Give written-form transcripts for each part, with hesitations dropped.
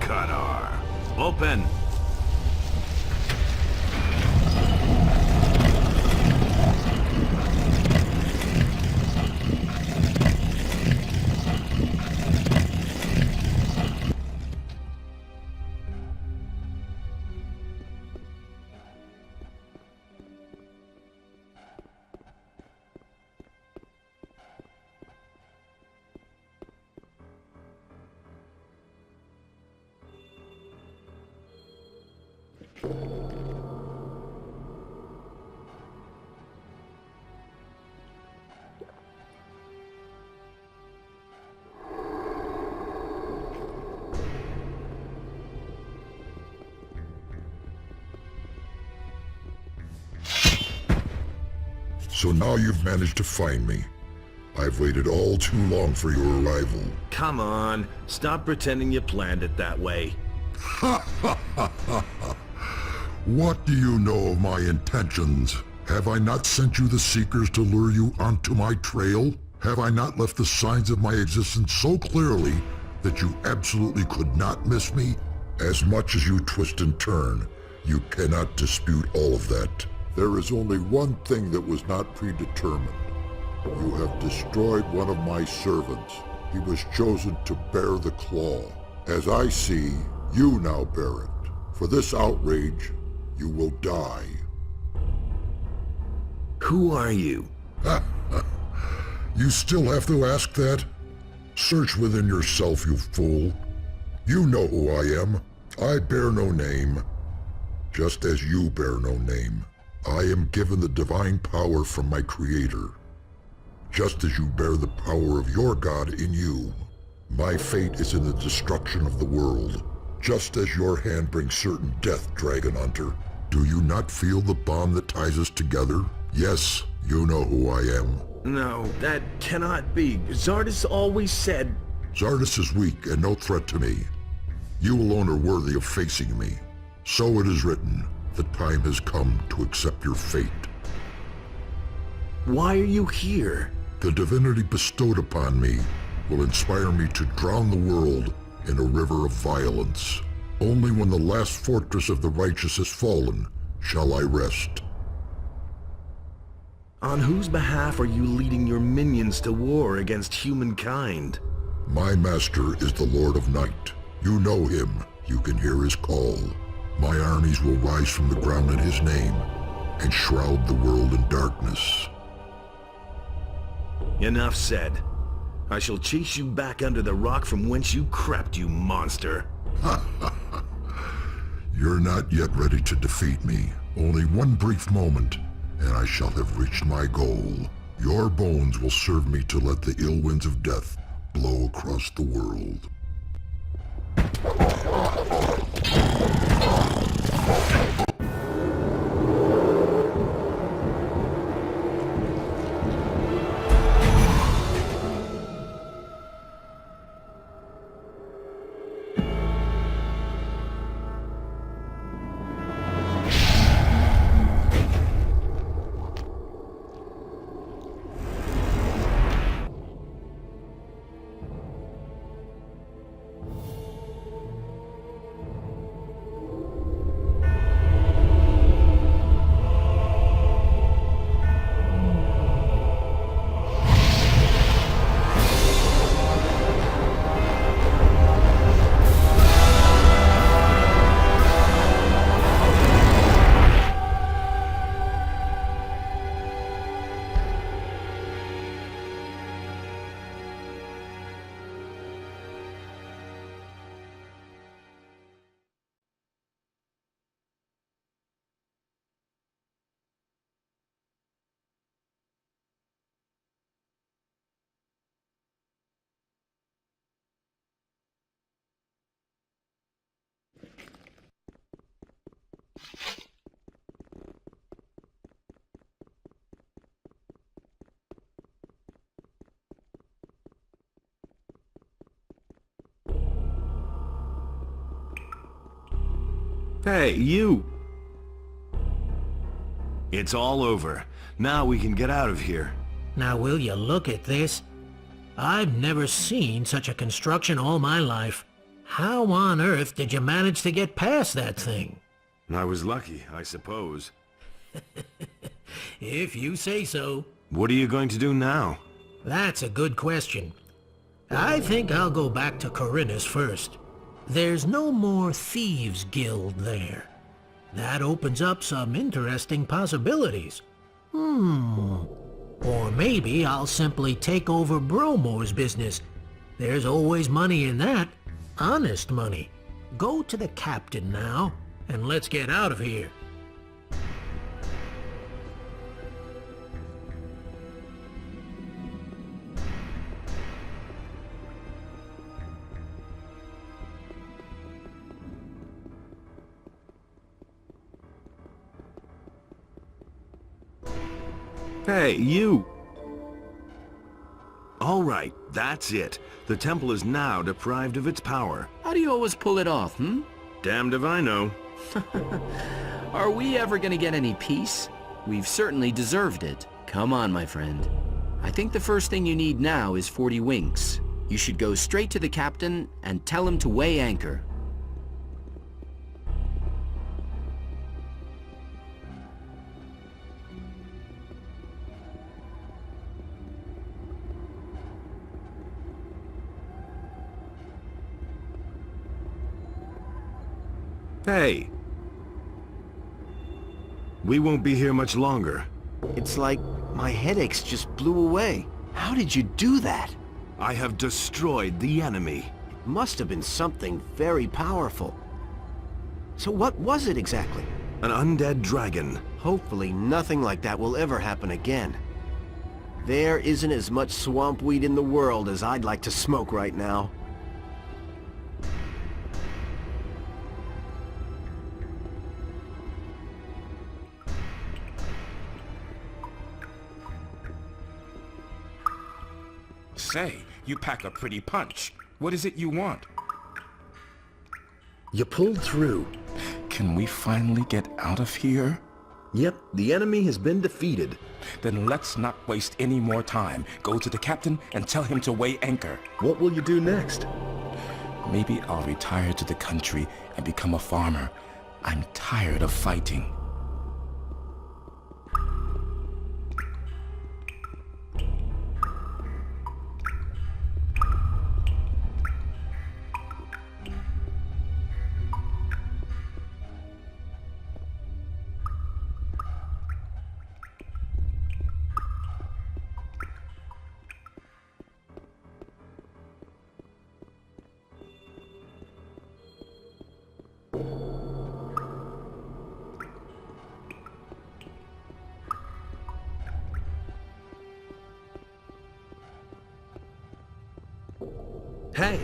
Kadar. Open. So now you've managed to find me. I've waited all too long for your arrival. Come on, stop pretending you planned it that way. What do you know of my intentions? Have I not sent you the Seekers to lure you onto my trail? Have I not left the signs of my existence so clearly that you absolutely could not miss me? As much as you twist and turn, you cannot dispute all of that. There is only one thing that was not predetermined. You have destroyed one of my servants. He was chosen to bear the claw. As I see, you now bear it. For this outrage, you will die. Who are you? You still have to ask that? Search within yourself, you fool. You know who I am. I bear no name, just as you bear no name. I am given the divine power from my Creator, just as you bear the power of your God in you. My fate is in the destruction of the world, just as your hand brings certain death, Dragon Hunter. Do you not feel the bond that ties us together? Yes, you know who I am. No, that cannot be. Zardis always said... Zardis is weak and no threat to me. You alone are worthy of facing me. So it is written. The time has come to accept your fate. Why are you here? The divinity bestowed upon me will inspire me to drown the world in a river of violence. Only when the last fortress of the righteous has fallen shall I rest. On whose behalf are you leading your minions to war against humankind? My master is the Lord of Night. You know him. You can hear his call. My armies will rise from the ground in his name and shroud the world in darkness. Enough said. I shall chase you back under the rock from whence you crept, you monster. You're not yet ready to defeat me. Only one brief moment, and I shall have reached my goal. Your bones will serve me to let the ill winds of death blow across the world. Hey, you! It's all over. Now we can get out of here. Now will you look at this? I've never seen such a construction all my life. How on earth did you manage to get past that thing? I was lucky, I suppose. If you say so. What are you going to do now? That's a good question. I think I'll go back to Corinus first. There's no more Thieves' Guild there. That opens up some interesting possibilities. Or maybe I'll simply take over Bromo's business. There's always money in that. Honest money. Go to the captain now, and let's get out of here. Hey, you! All right, that's it. The temple is now deprived of its power. How do you always pull it off, Damned if I know. Are we ever gonna get any peace? We've certainly deserved it. Come on, my friend. I think the first thing you need now is 40 winks. You should go straight to the captain and tell him to weigh anchor. Hey! We won't be here much longer. It's like my headaches just blew away. How did you do that? I have destroyed the enemy. It must have been something very powerful. So what was it exactly? An undead dragon. Hopefully nothing like that will ever happen again. There isn't as much swamp weed in the world as I'd like to smoke right now. Say, you pack a pretty punch. What is it you want? You pulled through. Can we finally get out of here? Yep, the enemy has been defeated. Then let's not waste any more time. Go to the captain and tell him to weigh anchor. What will you do next? Maybe I'll retire to the country and become a farmer. I'm tired of fighting. Hey!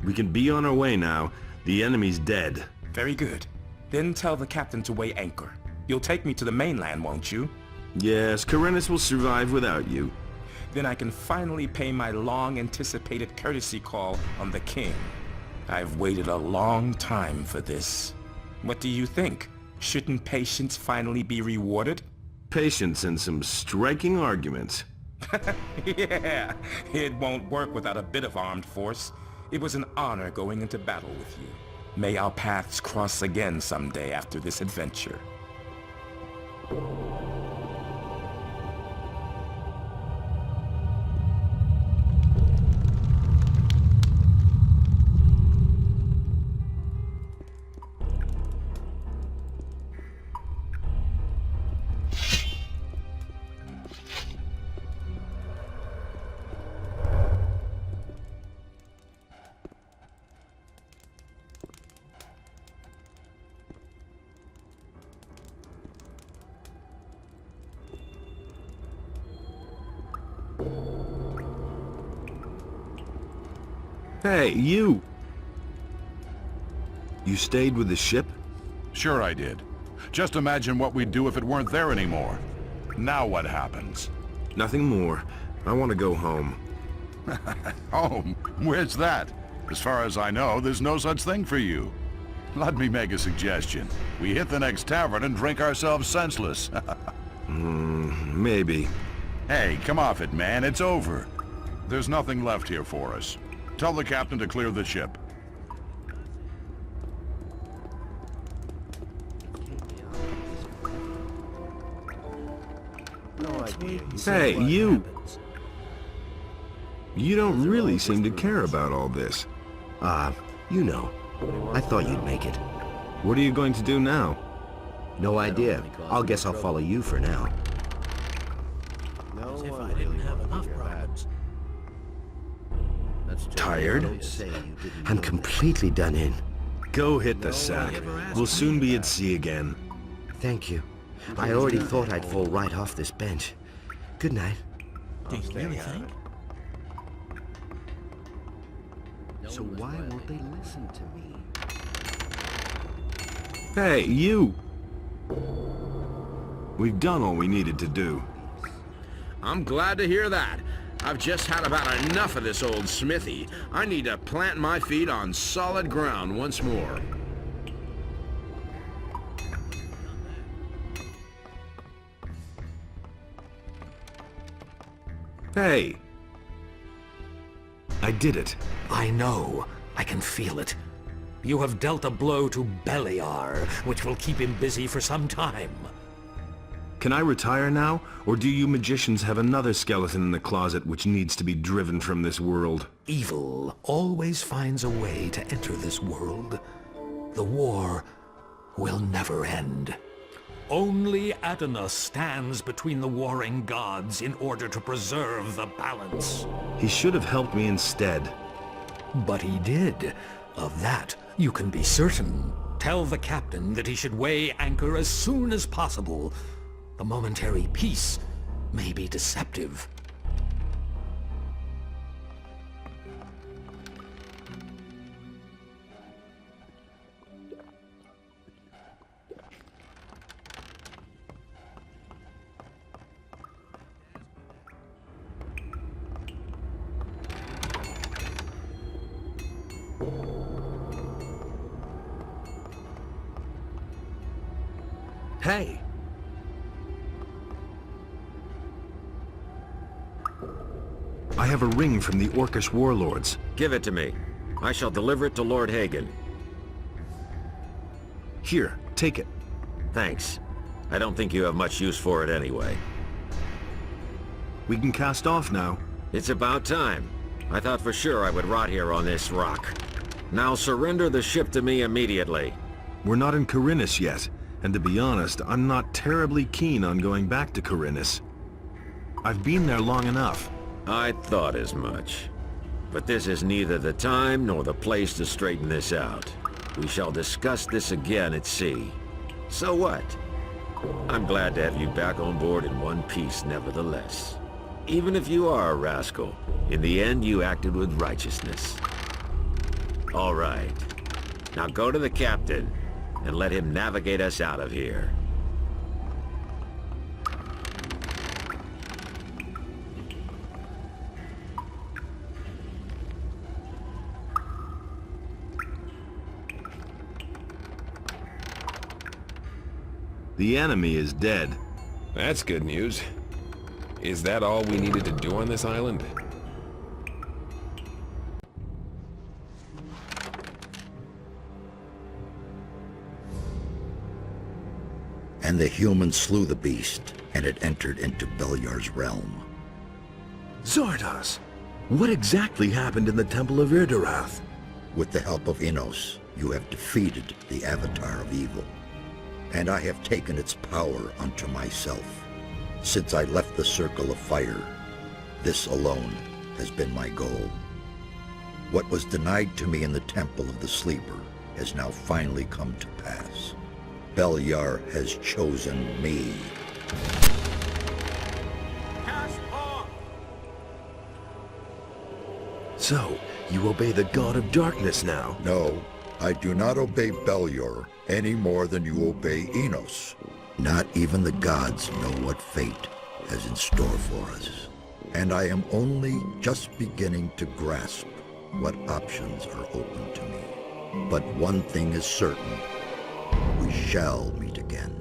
We can be on our way now. The enemy's dead. Very good. Then tell the captain to weigh anchor. You'll take me to the mainland, won't you? Yes, Corinus will survive without you. Then I can finally pay my long-anticipated courtesy call on the king. I've waited a long time for this. What do you think? Shouldn't patience finally be rewarded? Patience and some striking arguments. Yeah, it won't work without a bit of armed force. It was an honor going into battle with you. May our paths cross again someday after this adventure. Hey, you! You stayed with the ship? Sure I did. Just imagine what we'd do if it weren't there anymore. Now what happens? Nothing more. I want to go home. Home? Where's that? As far as I know, there's no such thing for you. Let me make a suggestion. We hit the next tavern and drink ourselves senseless. Maybe. Hey, come off it, man. It's over. There's nothing left here for us. Tell the captain to clear the ship. Hey, you! You don't really seem to care about all this. You know. I thought you'd make it. What are you going to do now? No idea. I'll guess I'll follow you for now. No If one I didn't really have wanted enough your problems. Tired? Don't say you didn't I'm know completely done in. Go hit the sack. We'll soon be at sea again. Thank you. I already thought I'd fall right off this bench. Good night. Do you really think? So why won't they listen to me? Hey, you! We've done all we needed to do. I'm glad to hear that. I've just had about enough of this old smithy. I need to plant my feet on solid ground once more. Hey! I did it. I know. I can feel it. You have dealt a blow to Beliar, which will keep him busy for some time. Can I retire now, or do you magicians have another skeleton in the closet which needs to be driven from this world? Evil always finds a way to enter this world. The war will never end. Only Adonus stands between the warring gods in order to preserve the balance. He should have helped me instead. But he did. Of that, you can be certain. Tell the captain that he should weigh anchor as soon as possible. The momentary peace may be deceptive. Hey! I have a ring from the Orcish warlords. Give it to me. I shall deliver it to Lord Hagen. Here, take it. Thanks. I don't think you have much use for it anyway. We can cast off now. It's about time. I thought for sure I would rot here on this rock. Now surrender the ship to me immediately. We're not in Khorinis yet, and to be honest, I'm not terribly keen on going back to Khorinis. I've been there long enough. I thought as much. But this is neither the time nor the place to straighten this out. We shall discuss this again at sea. So what? I'm glad to have you back on board in one piece nevertheless. Even if you are a rascal, in the end you acted with righteousness. All right. Now go to the captain and let him navigate us out of here. The enemy is dead. That's good news. Is that all we needed to do on this island? And the humans slew the beast, and it entered into Beliar's realm. Zardoz! What exactly happened in the Temple of Irdarath? With the help of Innos, you have defeated the Avatar of Evil. And I have taken its power unto myself. Since I left the Circle of Fire, this alone has been my goal. What was denied to me in the Temple of the Sleeper has now finally come to pass. Beliar has chosen me. So, you obey the God of Darkness now? No, I do not obey Beliar any more than you obey Innos. Not even the gods know what fate has in store for us. And I am only just beginning to grasp what options are open to me. But one thing is certain. We shall meet again.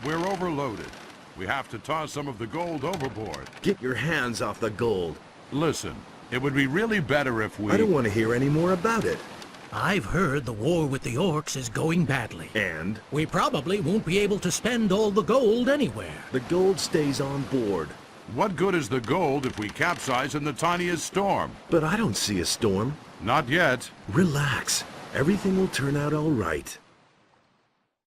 We're overloaded. We have to toss some of the gold overboard. Get your hands off the gold. Listen, it would be really better if we... I don't want to hear any more about it. I've heard the war with the orcs is going badly. And? We probably won't be able to spend all the gold anywhere. The gold stays on board. What good is the gold if we capsize in the tiniest storm? But I don't see a storm. Not yet. Relax. Everything will turn out all right.